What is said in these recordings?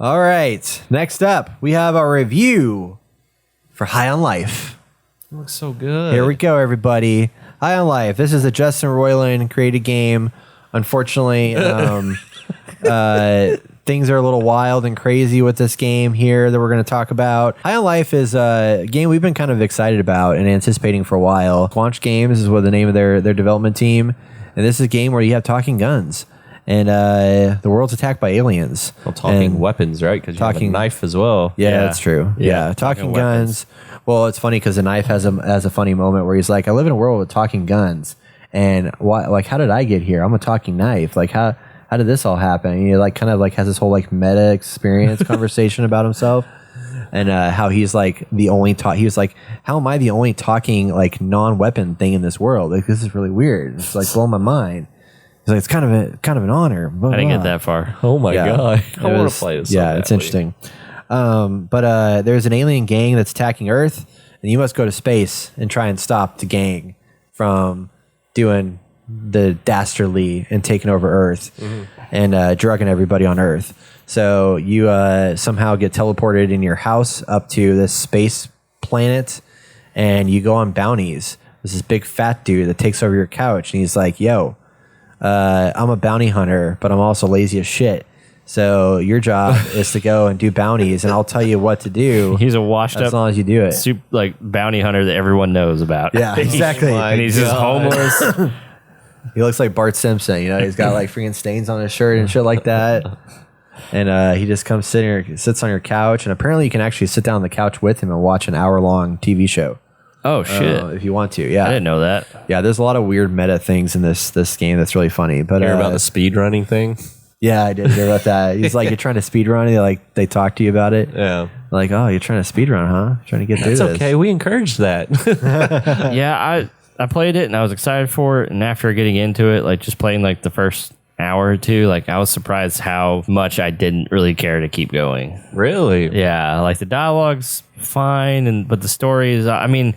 All right. Next up, we have our review for High on Life. It looks so good. Here we go, everybody. High on Life. This is a Justin Roiland created game. Unfortunately, things are a little wild and crazy with this game here that we're going to talk about. High on Life is a game we've been kind of excited about and anticipating for a while. Squanch Games is what the name of their development team. And this is a game where you have talking guns. And the world's attacked by aliens. Well, talking weapons, right? Because you have a knife as well. Yeah, that's true. Yeah, talking guns. Well, it's funny because the knife has a funny moment where he's like, I live in a world with talking guns. And why? Like, how did I get here? I'm a talking knife. Like, how did this all happen? And he like kind of like has this whole like meta experience conversation about himself. And how he's like the only he was like, how am I the only talking like non-weapon thing in this world? Like, this is really weird. It's like blowing my mind. He's like, it's kind of an honor. Blah, I didn't get that far. Oh my god! I want to play this. Yeah, it's interesting. But there's an alien gang that's attacking Earth, and you must go to space and try and stop the gang from doing the dastardly and taking over Earth and drugging everybody on Earth. So you somehow get teleported in your house up to this space planet, and you go on bounties. There's this big fat dude that takes over your couch, and he's like, yo, I'm a bounty hunter, but I'm also lazy as shit. So your job is to go and do bounties, and I'll tell you what to do. He's a washed up, as long as you do it. Like bounty hunter that everyone knows about. Yeah, exactly. And he's just homeless. He looks like Bart Simpson. You know, he's got like freaking stains on his shirt and shit like that. And he just comes sits on your couch, and apparently you can actually sit down on the couch with him and watch an hour-long TV show. Oh shit! If you want to, yeah. I didn't know that. Yeah, there's a lot of weird meta things in this game that's really funny. But hear about the speed running thing? Yeah, I did hear about that. He's like, you're trying to speed run, and they talk to you about it. Yeah. Like, oh, you're trying to speed run, huh? Trying to get through this. It's okay. We encourage that. Yeah, I played it and I was excited for it, and after getting into it, like just playing like the first hour or two, like I was surprised how much I didn't really care to keep going. Really? Yeah, like the dialogue's fine, but the story is, I mean,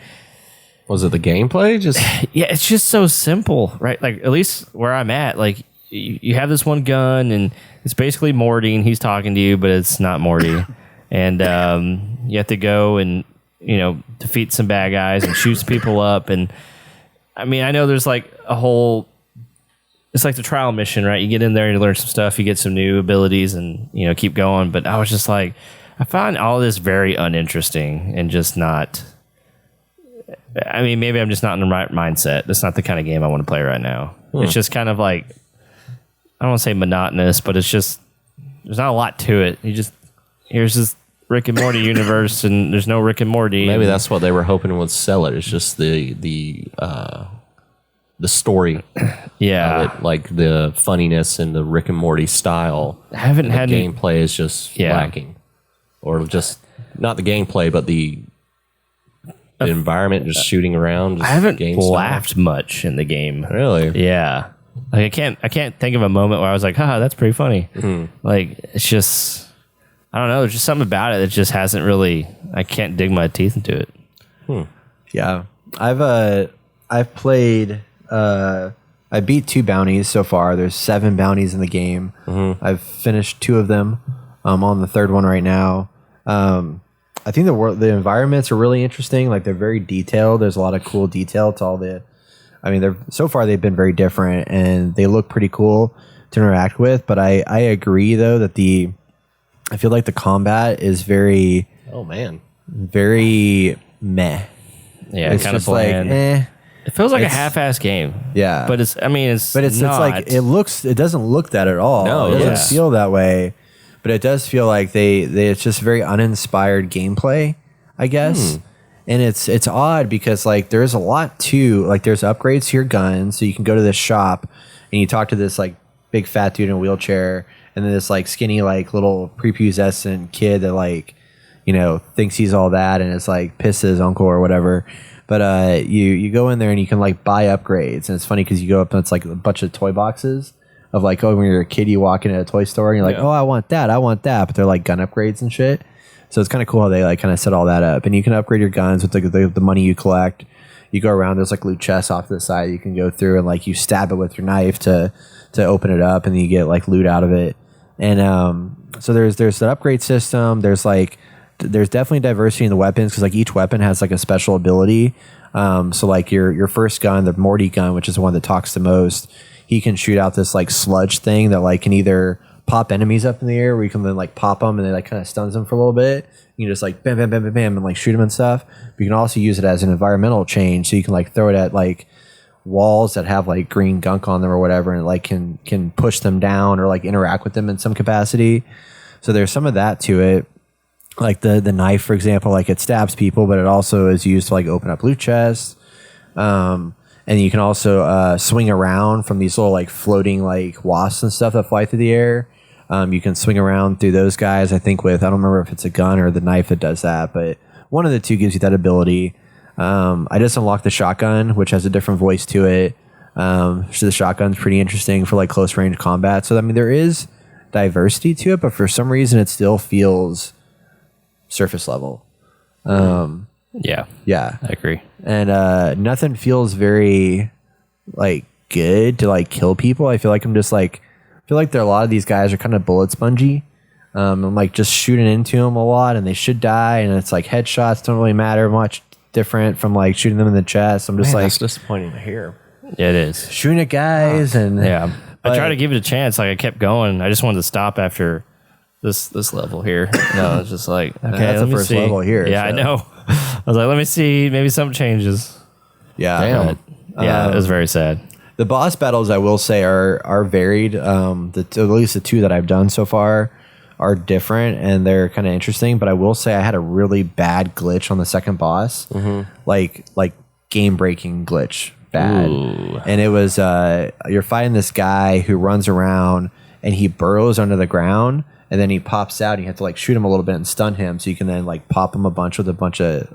was it the gameplay? Just yeah, it's just so simple, right? Like at least where I'm at, like you have this one gun, and it's basically Morty, and he's talking to you, but it's not Morty, and you have to go and defeat some bad guys and shoot some people up, and I mean, I know there's like a whole. It's like the trial mission, right? You get in there and you learn some stuff, you get some new abilities, and keep going. But I was just like, I find all this very uninteresting and just not. I mean, maybe I'm just not in the right mindset. That's not the kind of game I want to play right now. It's just kind of like, I don't want to say monotonous, but it's just there's not a lot to it. Here's this Rick and Morty universe, and there's no Rick and Morty. Maybe that's what they were hoping would sell it. It's just the story, yeah, of it, like the funniness and the Rick and Morty style. I haven't had any gameplay is just lacking, or just not the gameplay, but the environment, just shooting around. Just I haven't laughed much in the game. Really? Yeah. Like I can't think of a moment where I was like, haha, that's pretty funny. Like it's just, I don't know. There's just something about it that just hasn't really. I can't dig my teeth into it. Yeah, I've played. I beat 2 bounties so far. There's 7 bounties in the game. I've finished 2 of them. I'm on the 3rd one right now. I think the environments are really interesting. Like they're very detailed. There's a lot of cool detail to all the. I mean, so far they've been very different and they look pretty cool to interact with. But I agree though that I feel like the combat is very. Oh man. Very meh. Yeah, it's kind of just like It feels like a half-assed game. Yeah, but it's like it doesn't look that at all. No, it doesn't feel that way. But it does feel like it's just very uninspired gameplay, I guess. And it's odd because like there's a lot there's upgrades to your gun, so you can go to this shop and you talk to this like big fat dude in a wheelchair, and then this like skinny like little prepubescent kid that like thinks he's all that and is like pissed at his uncle or whatever. But you go in there and you can like buy upgrades, and it's funny because you go up and it's like a bunch of toy boxes of like, oh, when you're a kid you walk into a toy store and you're like, oh, I want that, but they're like gun upgrades and shit. So it's kind of cool how they like kind of set all that up, and you can upgrade your guns with the money you collect. You go around, there's like loot chests off to the side you can go through, and like you stab it with your knife to open it up, and then you get like loot out of it. And So there's the upgrade system. There's definitely diversity in the weapons because like each weapon has like a special ability. So like your first gun, the Morty gun, which is the one that talks the most, he can shoot out this like sludge thing that like can either pop enemies up in the air, where you can then like pop them and it like kind of stuns them for a little bit. You can just like bam, bam, bam, bam, bam, and like shoot them and stuff. But you can also use it as an environmental change, so you can like throw it at like walls that have like green gunk on them or whatever, and it like can push them down or like interact with them in some capacity. So there's some of that to it. Like the knife, for example, like it stabs people, but it also is used to like open up loot chests. And you can also swing around from these little like floating like wasps and stuff that fly through the air. You can swing around through those guys, I think, with, I don't remember if it's a gun or the knife that does that, but one of the two gives you that ability. I just unlocked the shotgun, which has a different voice to it. So the shotgun's pretty interesting for like close range combat. So, I mean, there is diversity to it, but for some reason it still feels surface level. Yeah, I agree. And nothing feels very like good to like kill people. I feel like there are a lot of these guys are kind of bullet spongy. I'm like just shooting into them a lot, and they should die. And it's like headshots don't really matter much different from like shooting them in the chest. I'm just like, that's disappointing to hear. Yeah, it is. Shooting at guys, and yeah. I tried to give it a chance. Like I kept going. I just wanted to stop after this level here. No, it's just like okay, that's the first level here. Yeah, so. I know. I was like, let me see. Maybe something changes. Yeah, damn. Yeah, it was very sad. The boss battles, I will say, are varied. At least the two that I've done so far are different, and they're kind of interesting. But I will say I had a really bad glitch on the second boss, like game breaking glitch, bad. Ooh. And it was you're fighting this guy who runs around and he burrows under the ground, and then he pops out. And you have to like shoot him a little bit and stun him, so you can then like pop him a bunch with a bunch of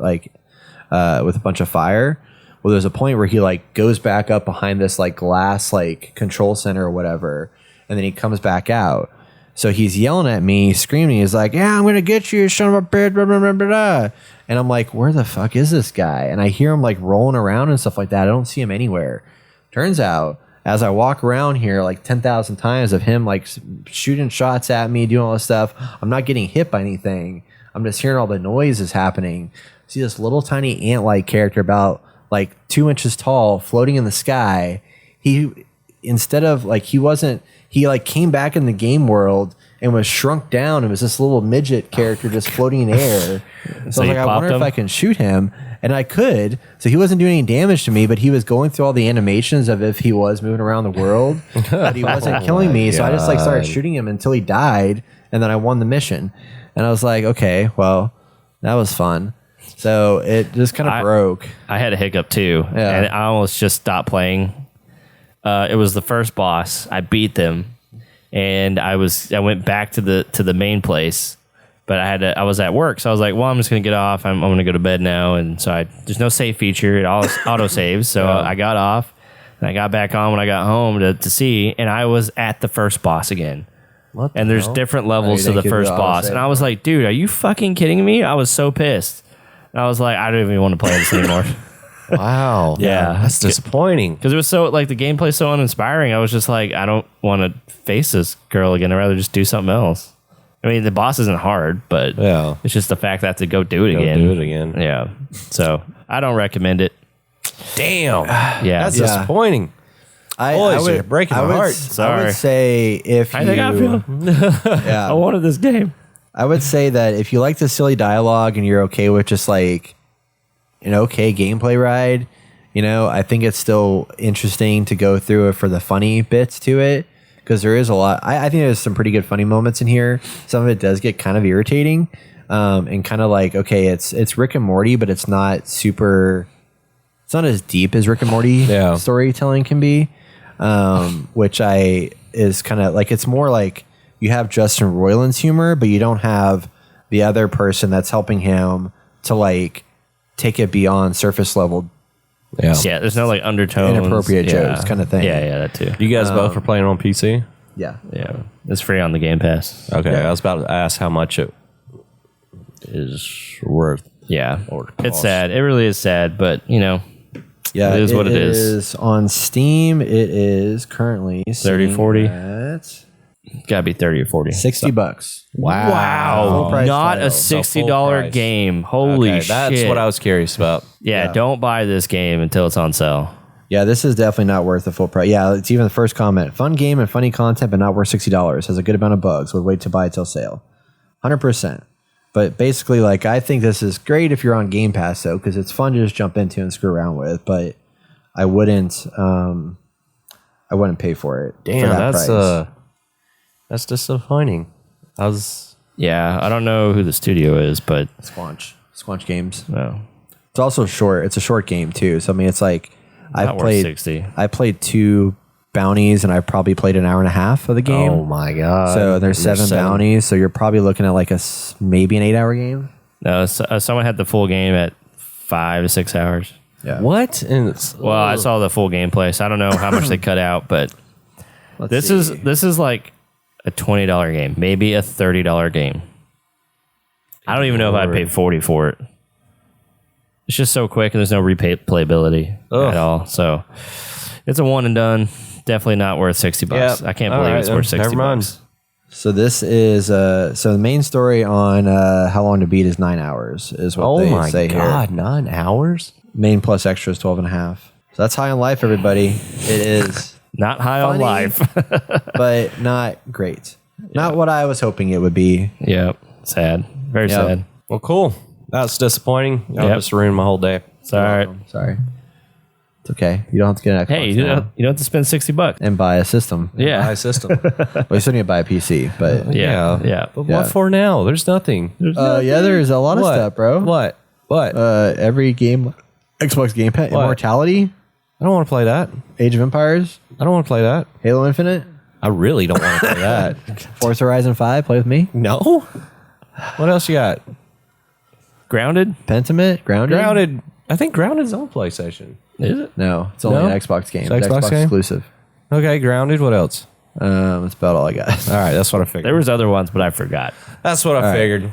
fire. Well, there's a point where he like goes back up behind this like glass like control center or whatever, and then he comes back out. So he's yelling at me, screaming. He's like, "Yeah, I'm gonna get you, son of a bitch!" Blah, blah, blah, blah, blah. And I'm like, "Where the fuck is this guy?" And I hear him like rolling around and stuff like that. I don't see him anywhere. Turns out, as I walk around here like 10,000 times of him like shooting shots at me, doing all this stuff, I'm not getting hit by anything. I'm just hearing all the noises happening. See this little tiny ant-like character about like 2 inches tall, floating in the sky. He like came back in the game world and was shrunk down. It was this little midget character just floating in air. So I was like, I wonder if I can shoot him. And I could. So he wasn't doing any damage to me, but he was going through all the animations of if he was moving around the world. But he wasn't killing me. So I just like started shooting him until he died. And then I won the mission. And I was like, okay, well, that was fun. So it just kind of broke. I had a hiccup too, and I almost just stopped playing. It was the first boss. I beat them, and I went back to the main place, but I was at work, so I was like, well, I'm just gonna get off. I'm gonna go to bed now, and so there's no save feature. It all auto saves, so I got off, and I got back on when I got home to see, and I was at the first boss again. And there's different levels to the first boss, and I was like, dude, are you fucking kidding me? I was so pissed. And I was like, I don't even want to play this anymore. Wow. Yeah. That's disappointing. Because it was so, like, the gameplay's so uninspiring. I was just like, I don't want to face this girl again. I'd rather just do something else. I mean, the boss isn't hard, but it's just the fact that I have to go do it again. Yeah. So, I don't recommend it. Damn. Yeah. That's disappointing. You're breaking my heart. Sorry. I would say if I think I feel. I wanted this game. I would say that if you like the silly dialogue and you're okay with just like an okay gameplay ride, I think it's still interesting to go through it for the funny bits to it, because there is a lot. I think there's some pretty good funny moments in here. Some of it does get kind of irritating, and kind of like, okay, it's Rick and Morty, but it's not super. It's not as deep as Rick and Morty storytelling can be, which is kind of like, it's more like you have Justin Roiland's humor, but you don't have the other person that's helping him to like take it beyond surface level. Yeah, there's no like undertones, inappropriate jokes kind of thing. Yeah, that too. You guys both are playing on PC? Yeah. It's free on the Game Pass. Okay, I was about to ask how much it is worth. Yeah, or it's sad. It really is sad, but yeah, it is what it is. On Steam, it is currently 30-40. at Gotta be 30 or 40. $60. Wow. Full price Not a title. $60 price. game. Holy shit. That's what I was curious about. Yeah, don't buy this game until it's on sale. Yeah, this is definitely not worth the full price. Yeah, it's even the first comment. Fun game and funny content, but not worth $60. Has a good amount of bugs. Would wait to buy it till sale. 100%. But basically, like, I think this is great if you're on Game Pass, though, because it's fun to just jump into and screw around with. But I wouldn't pay for it. Damn, for that price. That's disappointing. Yeah, I don't know who the studio is, but Squanch Games. no, It's also short. It's a short game too. So I mean, it's like not worth 60. I played 2 bounties, and I probably played an hour and a half of the game. Oh my god! So there's 7 bounties. So you're probably looking at like maybe an 8-hour game. No, someone had the full game at 5 to 6 hours. Yeah. What? Well, I saw the full gameplay, so I don't know how much they cut out, but this is like a $20 game, maybe a $30 game. I don't even know if I'd pay 40 for it. It's just so quick, and there's no replayability at all. So it's a one and done. Definitely not worth $60. Yep. I can't believe it's worth $60. So this is so the main story on How Long to Beat is 9 hours is what they say here. 9 hours? Main plus extra is 12 and a half. So that's high on life, everybody. It is Not high on funny, life. but not great. Not what I was hoping it would be. Yep. Sad. Very sad. Well, cool. That's disappointing. Y'all just ruined my whole day. It's all right. Sorry. It's okay. You don't have to get an Xbox Hey, you don't have to spend $60. and buy a system. Yeah. My system. Well, you still need to buy a PC, but Yeah. But Yeah. what for now? There's nothing. yeah, there's a lot of stuff, bro. What? Every game, Xbox Game Pass, Immortality, I don't want to play that. Age of Empires, I don't want to play that. Halo Infinite, I really don't want to play that. Forza Horizon 5, play with me. No? What else you got? Grounded? Pentiment, Grounded. Grounded. I think Grounded's on PlayStation. Is it? No, it's only No? an Xbox game. It's It's Xbox Xbox game? exclusive. Okay, Grounded. What else? That's about all I got. All right, that's what I figured. There was other ones, but I forgot. That's what I figured.